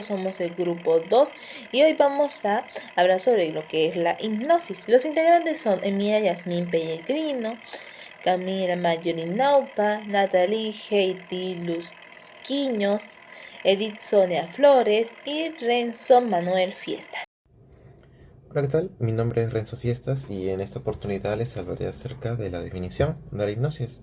Somos el grupo 2 y hoy vamos a hablar sobre lo que es la hipnosis. Los integrantes son Emilia Yasmín Pellegrino, Camila Mayuri Naupa, Natalie Heidi Luz Quiños, Edith Sonia Flores y Renzo Manuel Fiestas. Hola, ¿qué tal? Mi nombre es Renzo Fiestas y en esta oportunidad les hablaré acerca de la definición de la hipnosis.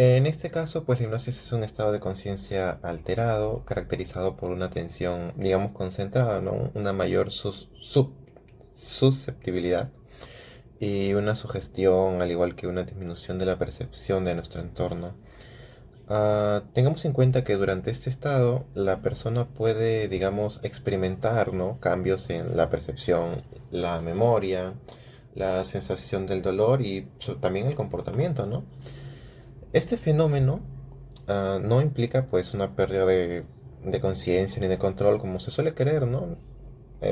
En este caso, pues la hipnosis es un estado de conciencia alterado, caracterizado por una atención, digamos, concentrada, ¿no? Una mayor susceptibilidad y una sugestión, al igual que una disminución de la percepción de nuestro entorno. Tengamos en cuenta que durante este estado la persona puede, digamos, experimentar, ¿no? Cambios en la percepción, la memoria, la sensación del dolor y también el comportamiento, ¿no? Este fenómeno no implica pues una pérdida de conciencia ni de control como se suele creer, ¿no?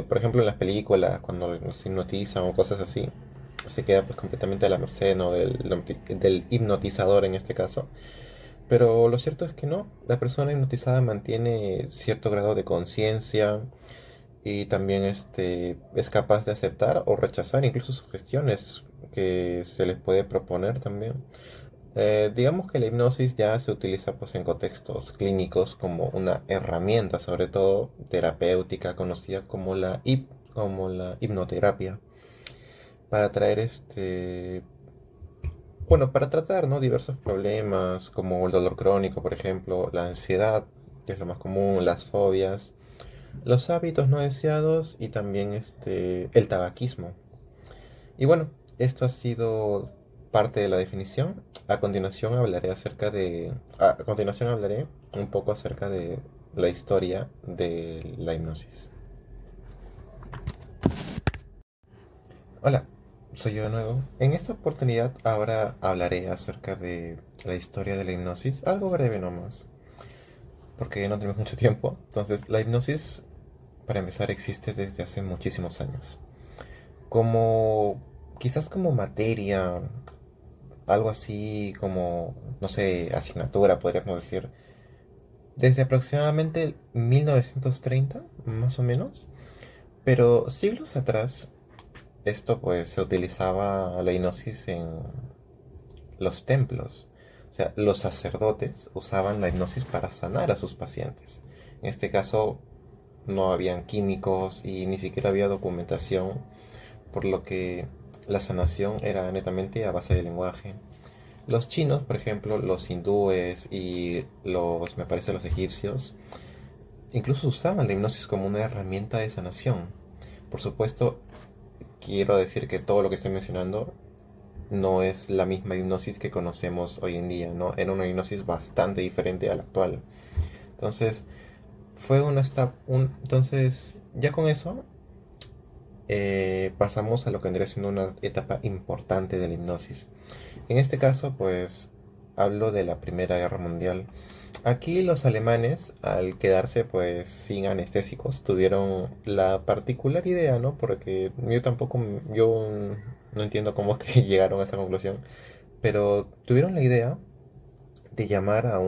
Por ejemplo, en las películas, cuando nos hipnotizan o cosas así, se queda pues completamente a la merced, ¿no? del hipnotizador en este caso. Pero lo cierto es que no, la persona hipnotizada mantiene cierto grado de conciencia y también es capaz de aceptar o rechazar incluso sugestiones que se les puede proponer también. Digamos que la hipnosis ya se utiliza pues en contextos clínicos como una herramienta, sobre todo terapéutica, conocida como la hipnoterapia, para traer para tratar, ¿no? Diversos problemas como el dolor crónico, por ejemplo, la ansiedad, que es lo más común, las fobias, los hábitos no deseados y también el tabaquismo. Y bueno, esto ha sido parte de la definición. A continuación hablaré un poco acerca de la historia de la hipnosis. Hola, soy yo de nuevo. En esta oportunidad ahora hablaré acerca de la historia de la hipnosis, algo breve nomás, porque no tenemos mucho tiempo. Entonces, la hipnosis, para empezar, existe desde hace muchísimos años. Como, quizás como materia, algo así como, no sé, asignatura, podríamos decir, desde aproximadamente 1930, más o menos. Pero siglos atrás, esto pues se utilizaba la hipnosis en los templos. O sea, los sacerdotes usaban la hipnosis para sanar a sus pacientes. En este caso, no habían químicos y ni siquiera había documentación, por lo que la sanación era netamente a base de lenguaje. Los chinos, por ejemplo, los hindúes y me parece, los egipcios, incluso usaban la hipnosis como una herramienta de sanación. Por supuesto, quiero decir que todo lo que estoy mencionando no es la misma hipnosis que conocemos hoy en día, ¿no? Era una hipnosis bastante diferente a la actual. Entonces, entonces, ya con eso, pasamos a lo que vendría siendo una etapa importante de la hipnosis. En este caso, pues, hablo de la Primera Guerra Mundial. Aquí los alemanes, al quedarse pues sin anestésicos, tuvieron la particular idea, ¿no? Porque yo no entiendo cómo es que llegaron a esa conclusión, pero tuvieron la idea de llamar a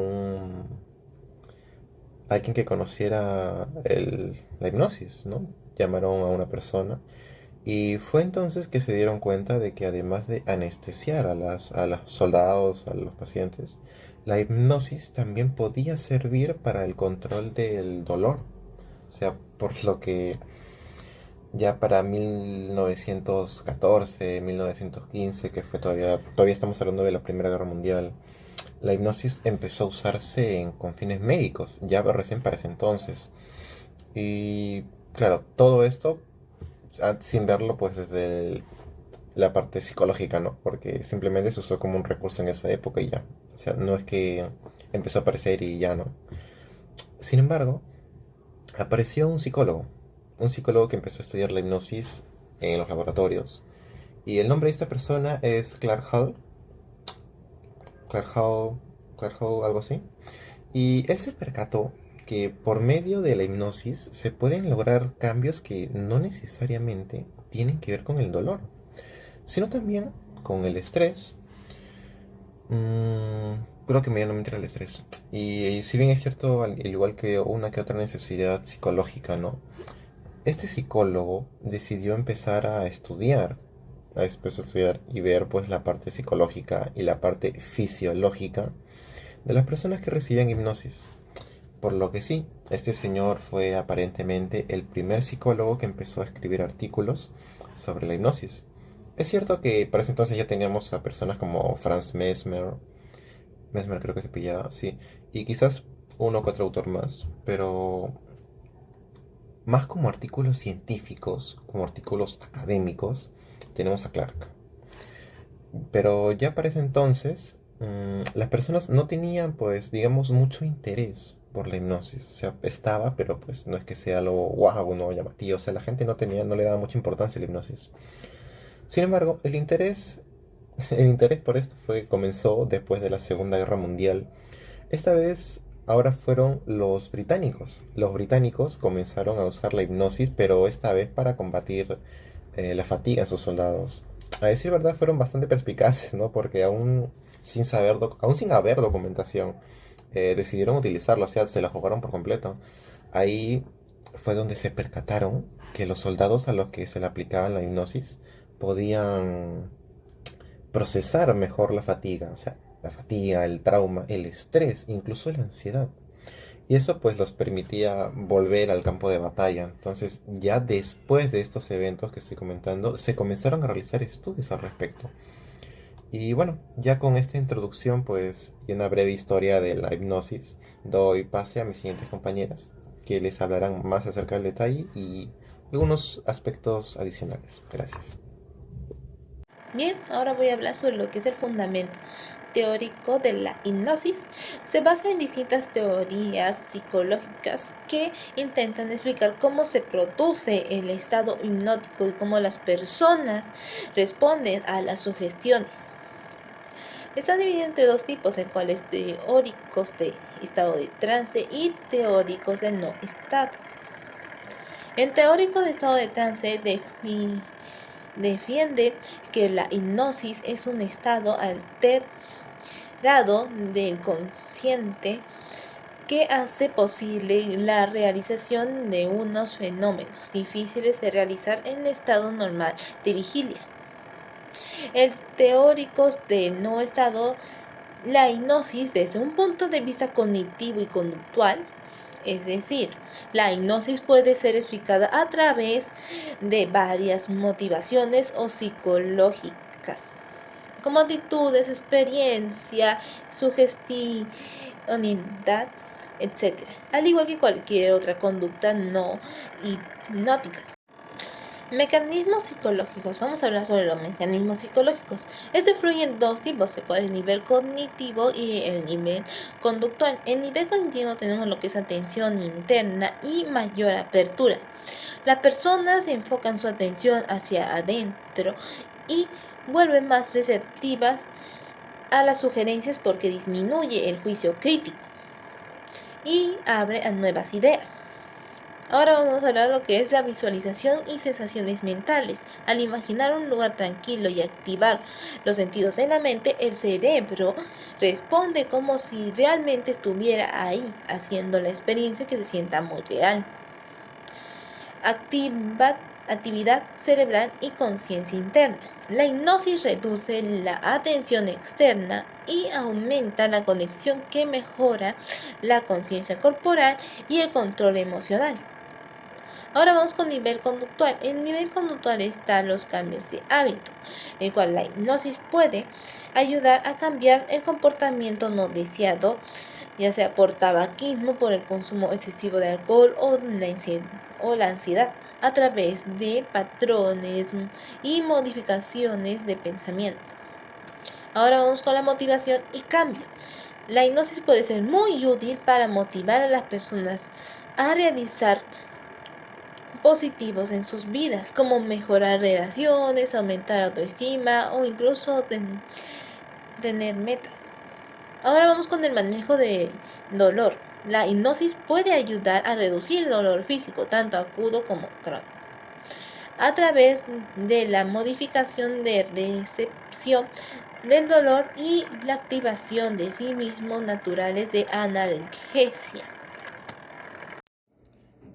alguien que conociera la hipnosis, ¿no? Llamaron a una persona y fue entonces que se dieron cuenta de que además de anestesiar a los soldados, a los pacientes, la hipnosis también podía servir para el control del dolor. O sea, por lo que ya para 1914, 1915, que fue todavía estamos hablando de la Primera Guerra Mundial, la hipnosis empezó a usarse con fines médicos, ya recién para ese entonces. Y claro, todo esto sin verlo pues desde la parte psicológica, ¿no? Porque simplemente se usó como un recurso en esa época y ya. O sea, no es que empezó a aparecer y ya no. Sin embargo, apareció un psicólogo que empezó a estudiar la hipnosis en los laboratorios. Y el nombre de esta persona es Clark Hall, Clark Hall, algo así. Y él se percató que por medio de la hipnosis se pueden lograr cambios que no necesariamente tienen que ver con el dolor, sino también con el estrés, creo que medianamente era el estrés. Y si bien es cierto, al igual que una que otra necesidad psicológica, ¿no? Este psicólogo decidió empezar a después estudiar y ver pues la parte psicológica y la parte fisiológica de las personas que recibían hipnosis. Por lo que sí, este señor fue aparentemente el primer psicólogo que empezó a escribir artículos sobre la hipnosis. Es cierto que para ese entonces ya teníamos a personas como Franz Mesmer, Mesmer creo que se pillaba, sí, y quizás uno que otro autor más, pero más como artículos científicos, como artículos académicos, tenemos a Clark. Pero ya para ese entonces, las personas no tenían, pues, digamos, mucho interés por la hipnosis. O sea, estaba, pero pues no es que sea lo wow, no llamativo. O sea, la gente no le daba mucha importancia a la hipnosis. Sin embargo, el interés por esto comenzó después de la Segunda Guerra Mundial. Esta vez, ahora fueron los británicos. Los británicos comenzaron a usar la hipnosis, pero esta vez para combatir la fatiga en sus soldados. A decir verdad, fueron bastante perspicaces, ¿no? Porque aún sin haber documentación, decidieron utilizarlo, o sea, se la jugaron por completo. Ahí fue donde se percataron que los soldados a los que se le aplicaban la hipnosis podían procesar mejor la fatiga, o sea, la fatiga, el trauma, el estrés, incluso la ansiedad. Y eso pues los permitía volver al campo de batalla. Entonces, ya después de estos eventos que estoy comentando, se comenzaron a realizar estudios al respecto. Y bueno, ya con esta introducción pues y una breve historia de la hipnosis, doy pase a mis siguientes compañeras, que les hablarán más acerca del detalle y algunos aspectos adicionales. Gracias. Bien, ahora voy a hablar sobre lo que es el fundamento teórico de la hipnosis. Se basa en distintas teorías psicológicas que intentan explicar cómo se produce el estado hipnótico y cómo las personas responden a las sugestiones. Está dividido entre dos tipos, el cual es teóricos de estado de trance y teóricos de no estado. En teórico de estado de trance defiende que la hipnosis es un estado alterado del consciente que hace posible la realización de unos fenómenos difíciles de realizar en estado normal de vigilia. El teóricos del no estado, la hipnosis desde un punto de vista cognitivo y conductual, es decir, la hipnosis puede ser explicada a través de varias motivaciones o psicológicas, como actitudes, experiencia, sugestionalidad, etc., al igual que cualquier otra conducta no hipnótica. Mecanismos psicológicos. Vamos a hablar sobre los mecanismos psicológicos. Esto influye en dos tipos, el cual es el nivel cognitivo y el nivel conductual. En nivel cognitivo tenemos lo que es atención interna y mayor apertura. Las personas enfocan su atención hacia adentro y vuelven más receptivas a las sugerencias porque disminuye el juicio crítico y abre a nuevas ideas. Ahora vamos a hablar de lo que es la visualización y sensaciones mentales. Al imaginar un lugar tranquilo y activar los sentidos en la mente, el cerebro responde como si realmente estuviera ahí, haciendo la experiencia que se sienta muy real. Actividad cerebral y conciencia interna. La hipnosis reduce la atención externa y aumenta la conexión que mejora la conciencia corporal y el control emocional. Ahora vamos con nivel conductual. En nivel conductual están los cambios de hábito, el cual la hipnosis puede ayudar a cambiar el comportamiento no deseado, ya sea por tabaquismo, por el consumo excesivo de alcohol o la ansiedad, a través de patrones y modificaciones de pensamiento. Ahora vamos con la motivación y cambio. La hipnosis puede ser muy útil para motivar a las personas a realizar positivos en sus vidas, como mejorar relaciones, aumentar autoestima o incluso tener metas. Ahora vamos con el manejo del dolor. La hipnosis puede ayudar a reducir el dolor físico, tanto agudo como crónico, a través de la modificación de recepción del dolor y la activación de sí mismos naturales de analgesia.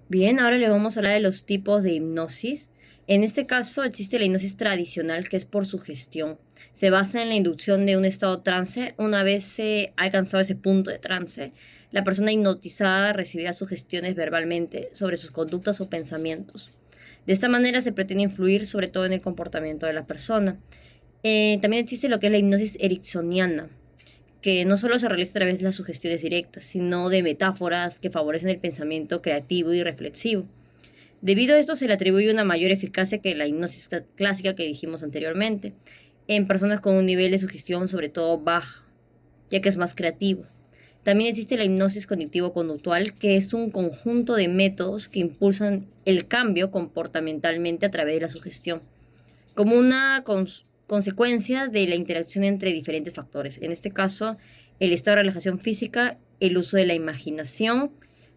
Bien, ahora le vamos a hablar de los tipos de hipnosis. En este caso existe la hipnosis tradicional, que es por sugestión. Se basa en la inducción de un estado trance. Una vez se ha alcanzado ese punto de trance, la persona hipnotizada recibirá sugestiones verbalmente sobre sus conductas o pensamientos. De esta manera se pretende influir sobre todo en el comportamiento de la persona. También existe lo que es la hipnosis ericksoniana, que no solo se realiza a través de las sugestiones directas, sino de metáforas que favorecen el pensamiento creativo y reflexivo. Debido a esto se le atribuye una mayor eficacia que la hipnosis clásica que dijimos anteriormente, en personas con un nivel de sugestión sobre todo baja, ya que es más creativo. También existe la hipnosis cognitivo-conductual, que es un conjunto de métodos que impulsan el cambio comportamentalmente a través de la sugestión, como una consecuencia de la interacción entre diferentes factores. En este caso, el estado de relajación física, el uso de la imaginación,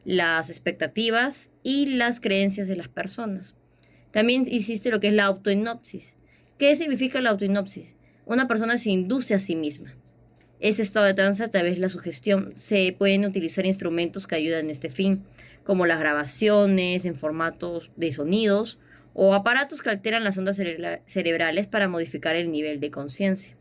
las expectativas y las creencias de las personas. También existe lo que es la autohipnosis. ¿Qué significa la autohipnosis? Una persona se induce a sí misma. Ese estado de trance a través de la sugestión. Se pueden utilizar instrumentos que ayudan en este fin, como las grabaciones en formatos de sonidos o aparatos que alteran las ondas cerebrales para modificar el nivel de conciencia.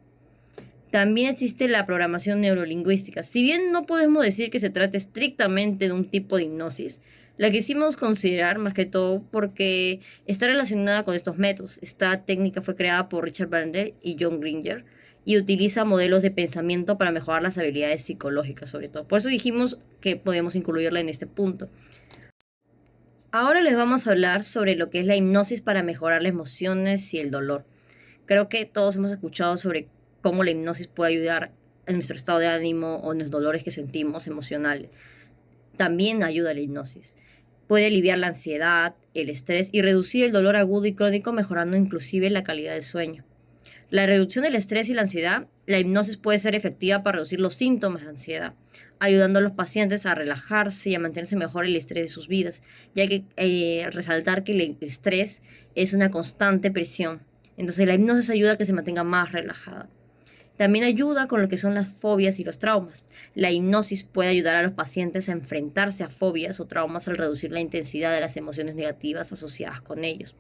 También existe la programación neurolingüística. Si bien no podemos decir que se trate estrictamente de un tipo de hipnosis, la quisimos considerar más que todo porque está relacionada con estos métodos. Esta técnica fue creada por Richard Bandler y John Gringer y utiliza modelos de pensamiento para mejorar las habilidades psicológicas, sobre todo. Por eso dijimos que podemos incluirla en este punto. Ahora les vamos a hablar sobre lo que es la hipnosis para mejorar las emociones y el dolor. Creo que todos hemos escuchado sobre cómo la hipnosis puede ayudar en nuestro estado de ánimo o en los dolores que sentimos emocionales. También ayuda la hipnosis. Puede aliviar la ansiedad, el estrés y reducir el dolor agudo y crónico, mejorando inclusive la calidad del sueño. La reducción del estrés y la ansiedad, la hipnosis puede ser efectiva para reducir los síntomas de ansiedad, ayudando a los pacientes a relajarse y a mantenerse mejor el estrés de sus vidas, ya que resaltar que el estrés es una constante presión. Entonces la hipnosis ayuda a que se mantenga más relajada. También ayuda con lo que son las fobias y los traumas. La hipnosis puede ayudar a los pacientes a enfrentarse a fobias o traumas al reducir la intensidad de las emociones negativas asociadas con ellos.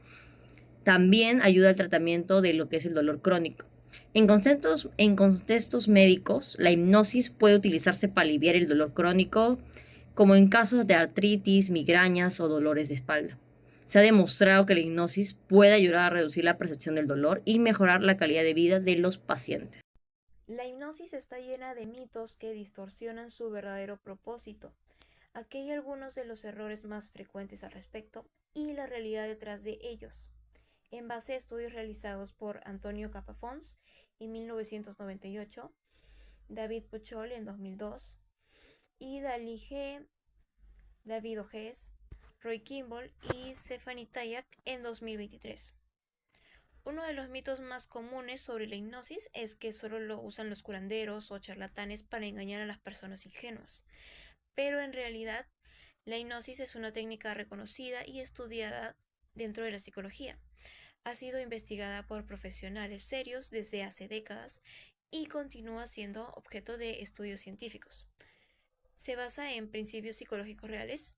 También ayuda al tratamiento de lo que es el dolor crónico. En contextos médicos, la hipnosis puede utilizarse para aliviar el dolor crónico, como en casos de artritis, migrañas o dolores de espalda. Se ha demostrado que la hipnosis puede ayudar a reducir la percepción del dolor y mejorar la calidad de vida de los pacientes. La hipnosis está llena de mitos que distorsionan su verdadero propósito. Aquí hay algunos de los errores más frecuentes al respecto y la realidad detrás de ellos. En base a estudios realizados por Antonio Capafons en 1998, David Puchol en 2002 y David Ojes, Roy Kimball y Stephanie Tayak en 2023. Uno de los mitos más comunes sobre la hipnosis es que solo lo usan los curanderos o charlatanes para engañar a las personas ingenuas, pero en realidad la hipnosis es una técnica reconocida y estudiada dentro de la psicología. Ha sido investigada por profesionales serios desde hace décadas y continúa siendo objeto de estudios científicos. Se basa en principios psicológicos reales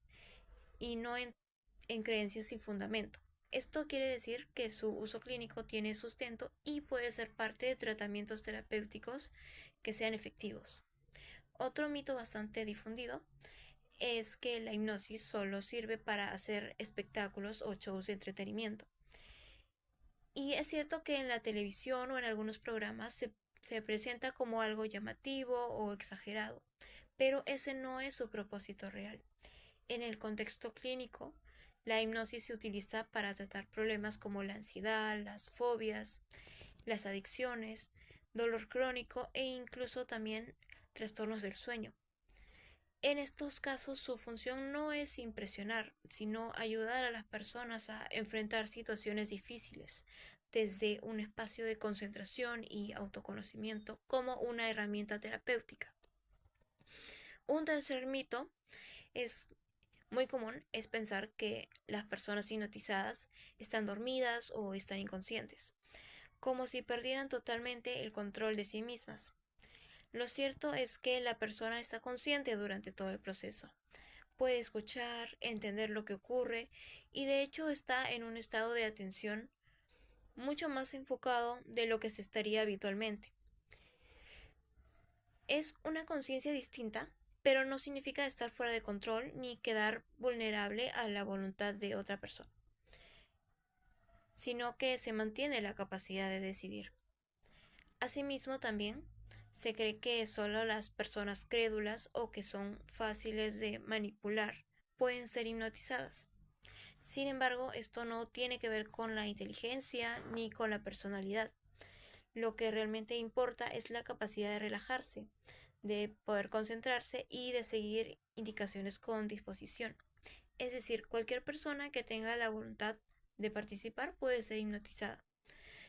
y no en creencias sin fundamento. Esto quiere decir que su uso clínico tiene sustento y puede ser parte de tratamientos terapéuticos que sean efectivos. Otro mito bastante difundido es que la hipnosis solo sirve para hacer espectáculos o shows de entretenimiento. Y es cierto que en la televisión o en algunos programas se presenta como algo llamativo o exagerado, pero ese no es su propósito real. En el contexto clínico, la hipnosis se utiliza para tratar problemas como la ansiedad, las fobias, las adicciones, dolor crónico e incluso también trastornos del sueño. En estos casos su función no es impresionar, sino ayudar a las personas a enfrentar situaciones difíciles desde un espacio de concentración y autoconocimiento como una herramienta terapéutica. Un tercer mito es muy común es pensar que las personas hipnotizadas están dormidas o están inconscientes, como si perdieran totalmente el control de sí mismas. Lo cierto es que la persona está consciente durante todo el proceso. Puede escuchar, entender lo que ocurre y de hecho está en un estado de atención mucho más enfocado de lo que se estaría habitualmente. Es una conciencia distinta, pero no significa estar fuera de control ni quedar vulnerable a la voluntad de otra persona, sino que se mantiene la capacidad de decidir. Asimismo, también se cree que solo las personas crédulas o que son fáciles de manipular pueden ser hipnotizadas. Sin embargo, esto no tiene que ver con la inteligencia ni con la personalidad. Lo que realmente importa es la capacidad de relajarse, de poder concentrarse y de seguir indicaciones con disposición. Es decir, cualquier persona que tenga la voluntad de participar puede ser hipnotizada,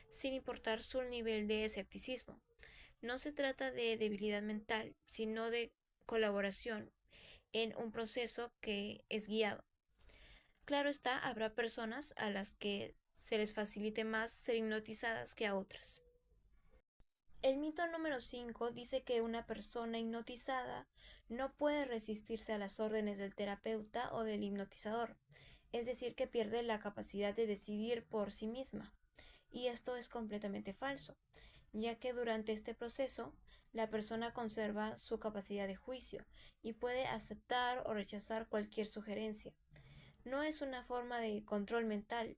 sin importar su nivel de escepticismo. No se trata de debilidad mental, sino de colaboración en un proceso que es guiado. Claro está, habrá personas a las que se les facilite más ser hipnotizadas que a otras. El mito número 5 dice que una persona hipnotizada no puede resistirse a las órdenes del terapeuta o del hipnotizador, es decir, que pierde la capacidad de decidir por sí misma. Y esto es completamente falso, ya que durante este proceso la persona conserva su capacidad de juicio y puede aceptar o rechazar cualquier sugerencia. No es una forma de control mental.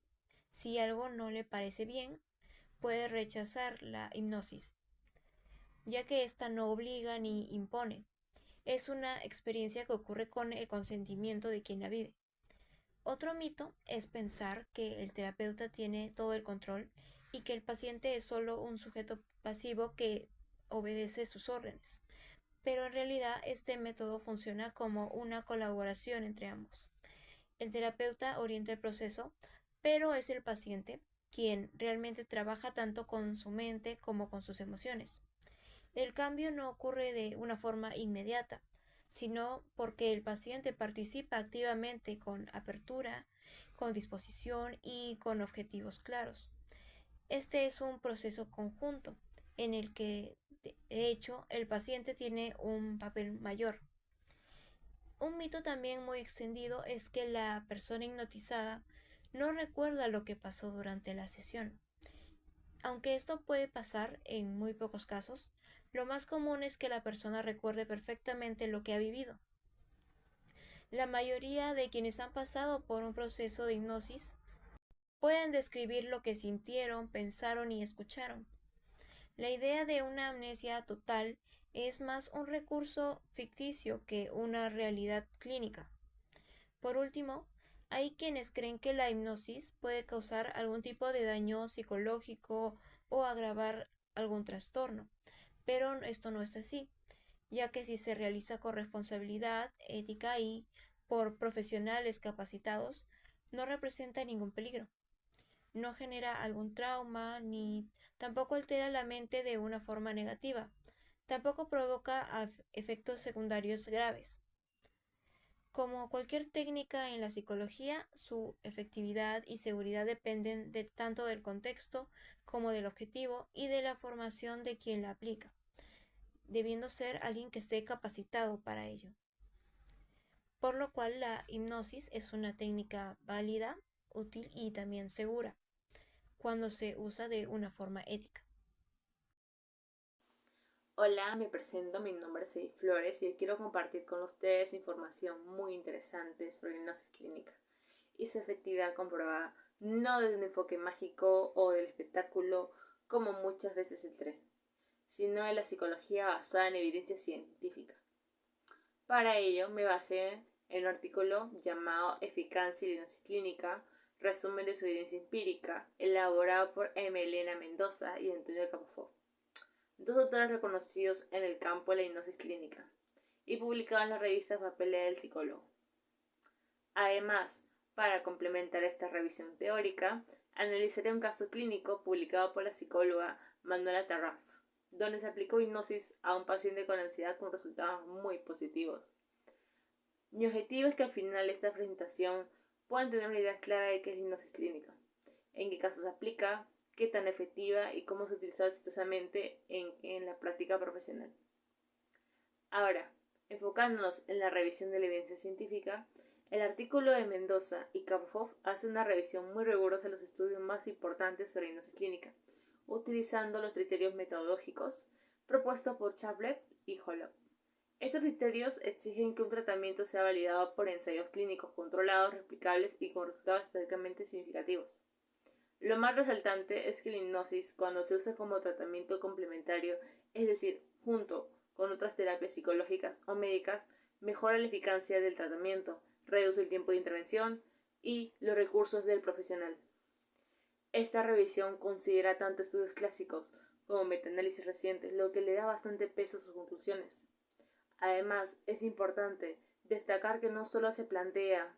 Si algo no le parece bien, puede rechazar la hipnosis, ya que ésta no obliga ni impone. Es una experiencia que ocurre con el consentimiento de quien la vive. Otro mito es pensar que el terapeuta tiene todo el control y que el paciente es solo un sujeto pasivo que obedece sus órdenes. Pero en realidad este método funciona como una colaboración entre ambos. El terapeuta orienta el proceso, pero es el paciente quien realmente trabaja tanto con su mente como con sus emociones. El cambio no ocurre de una forma inmediata, sino porque el paciente participa activamente con apertura, con disposición y con objetivos claros. Este es un proceso conjunto en el que, de hecho, el paciente tiene un papel mayor. Un mito también muy extendido es que la persona hipnotizada no recuerda lo que pasó durante la sesión. Aunque esto puede pasar en muy pocos casos, lo más común es que la persona recuerde perfectamente lo que ha vivido. La mayoría de quienes han pasado por un proceso de hipnosis pueden describir lo que sintieron, pensaron y escucharon. La idea de una amnesia total es más un recurso ficticio que una realidad clínica. Por último, hay quienes creen que la hipnosis puede causar algún tipo de daño psicológico o agravar algún trastorno, pero esto no es así, ya que si se realiza con responsabilidad, ética y por profesionales capacitados, no representa ningún peligro. No genera algún trauma ni tampoco altera la mente de una forma negativa. Tampoco provoca efectos secundarios graves. Como cualquier técnica en la psicología, su efectividad y seguridad dependen tanto del contexto como del objetivo y de la formación de quien la aplica, debiendo ser alguien que esté capacitado para ello. Por lo cual la hipnosis es una técnica válida, útil y también segura, cuando se usa de una forma ética. Hola, me presento, mi nombre es Edith Flores y hoy quiero compartir con ustedes información muy interesante sobre hipnosis clínica y su efectividad comprobada no desde un enfoque mágico o del espectáculo como muchas veces se cree, sino de la psicología basada en evidencia científica. Para ello me basé en un artículo llamado Eficacia y la hipnosis clínica, resumen de su evidencia empírica, elaborado por Elena Mendoza y Antonio Capofo, dos autores reconocidos en el campo de la hipnosis clínica y publicado en la revista Papelera del Psicólogo. Además, para complementar esta revisión teórica, analizaré un caso clínico publicado por la psicóloga Manuela Tarraf, donde se aplicó hipnosis a un paciente con ansiedad con resultados muy positivos. Mi objetivo es que al final de esta presentación puedan tener una idea clara de qué es la hipnosis clínica, en qué casos se aplica, qué tan efectiva y cómo se utiliza exitosamente en la práctica profesional. Ahora, enfocándonos en la revisión de la evidencia científica, el artículo de Mendoza y Kamphoff hace una revisión muy rigurosa de los estudios más importantes sobre hipnosis clínica, utilizando los criterios metodológicos propuestos por Chaplet y Holub. Estos criterios exigen que un tratamiento sea validado por ensayos clínicos controlados, replicables y con resultados estadísticamente significativos. Lo más resaltante es que la hipnosis, cuando se usa como tratamiento complementario, es decir, junto con otras terapias psicológicas o médicas, mejora la eficacia del tratamiento, reduce el tiempo de intervención y los recursos del profesional. Esta revisión considera tanto estudios clásicos como metaanálisis recientes, lo que le da bastante peso a sus conclusiones. Además, es importante destacar que no solo se plantea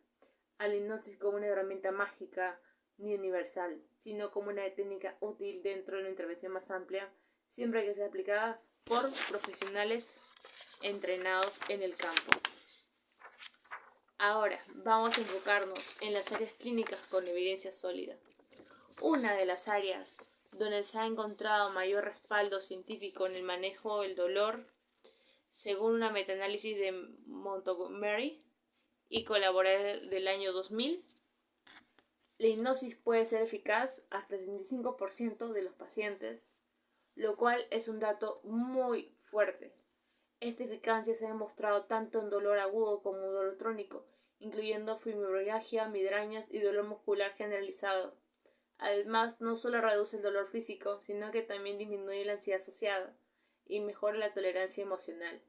a la hipnosis como una herramienta mágica ni universal, sino como una técnica útil dentro de una intervención más amplia, siempre que sea aplicada por profesionales entrenados en el campo. Ahora, vamos a enfocarnos en las áreas clínicas con evidencia sólida. Una de las áreas donde se ha encontrado mayor respaldo científico en el manejo del dolor, según una metaanálisis de Montgomery y colaboradores del año 2000, la hipnosis puede ser eficaz hasta el 75% de los pacientes, lo cual es un dato muy fuerte. Esta eficacia se ha demostrado tanto en dolor agudo como en dolor crónico, incluyendo fibromialgia, migrañas y dolor muscular generalizado. Además, no solo reduce el dolor físico, sino que también disminuye la ansiedad asociada y mejora la tolerancia emocional.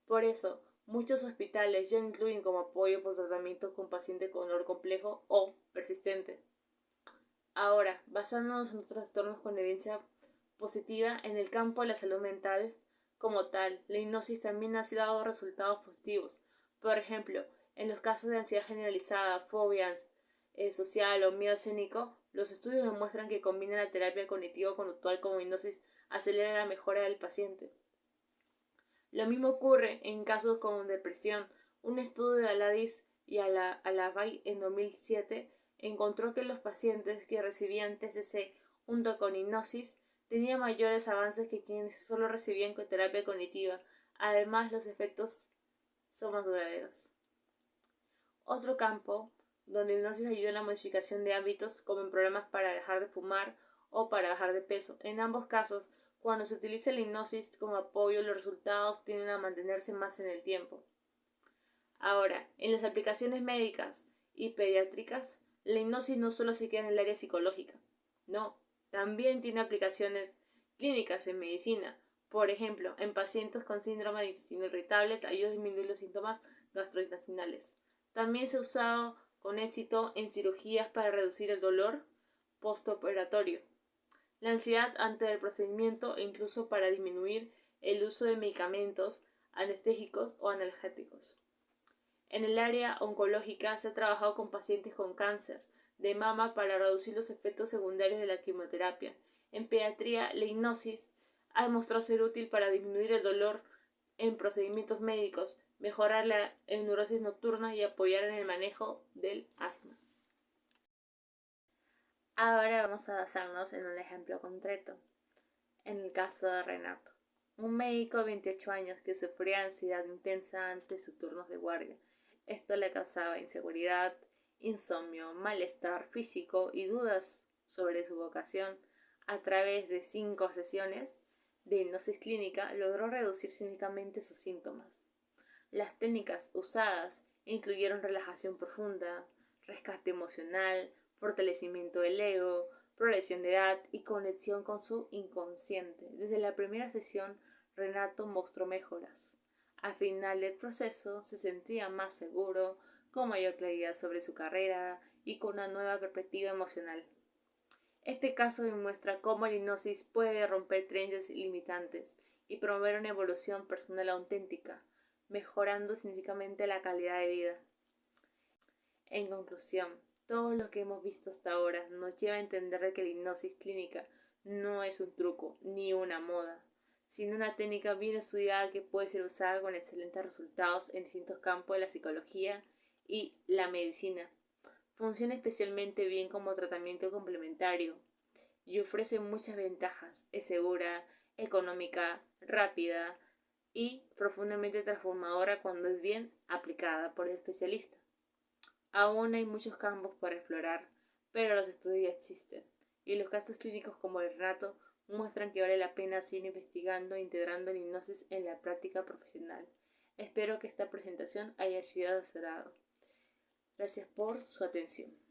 Por eso, muchos hospitales ya incluyen como apoyo por tratamientos con pacientes con dolor complejo o persistente. Ahora, basándonos en otros trastornos con evidencia positiva en el campo de la salud mental como tal, la hipnosis también ha dado resultados positivos. Por ejemplo, en los casos de ansiedad generalizada, fobias social o miedo escénico, los estudios demuestran que combinar la terapia cognitivo-conductual como hipnosis acelera la mejora del paciente. Lo mismo ocurre en casos como depresión. Un estudio de Aladis y Alabay en 2007 encontró que los pacientes que recibían TCC junto con hipnosis tenían mayores avances que quienes solo recibían terapia cognitiva. Además, los efectos son más duraderos. Otro campo donde la hipnosis ayuda en la modificación de hábitos, como en programas para dejar de fumar o para bajar de peso. En ambos casos, cuando se utiliza la hipnosis como apoyo, los resultados tienden a mantenerse más en el tiempo. Ahora, en las aplicaciones médicas y pediátricas, la hipnosis no solo se queda en el área psicológica, no, también tiene aplicaciones clínicas en medicina. Por ejemplo, en pacientes con síndrome de intestino irritable ayuda a disminuir los síntomas gastrointestinales. También se ha usado con éxito en cirugías para reducir el dolor postoperatorio, la ansiedad antes del procedimiento e incluso para disminuir el uso de medicamentos anestésicos o analgésicos. En el área oncológica se ha trabajado con pacientes con cáncer de mama para reducir los efectos secundarios de la quimioterapia. En pediatría, la hipnosis ha demostrado ser útil para disminuir el dolor en procedimientos médicos, mejorar la neurosis nocturna y apoyar en el manejo del asma. Ahora vamos a basarnos en un ejemplo concreto. En el caso de Renato, un médico de 28 años que sufría ansiedad intensa ante sus turnos de guardia. Esto le causaba inseguridad, insomnio, malestar físico y dudas sobre su vocación. A través de 5 sesiones de hipnosis clínica logró reducir significativamente sus síntomas. Las técnicas usadas incluyeron relajación profunda, rescate emocional, fortalecimiento del ego, progresión de edad y conexión con su inconsciente. Desde la primera sesión, Renato mostró mejoras. Al final del proceso se sentía más seguro, con mayor claridad sobre su carrera y con una nueva perspectiva emocional. Este caso demuestra cómo la hipnosis puede romper creencias limitantes y promover una evolución personal auténtica, mejorando significativamente la calidad de vida. En conclusión, todo lo que hemos visto hasta ahora nos lleva a entender que la hipnosis clínica no es un truco ni una moda, sino una técnica bien estudiada que puede ser usada con excelentes resultados en distintos campos de la psicología y la medicina. Funciona especialmente bien como tratamiento complementario y ofrece muchas ventajas. Es segura, económica, rápida y profundamente transformadora cuando es bien aplicada por el especialista. Aún hay muchos campos para explorar, pero los estudios ya existen, y los casos clínicos como el rato muestran que vale la pena seguir investigando e integrando la hipnosis en la práctica profesional. Espero que esta presentación haya sido de su agrado. Gracias por su atención.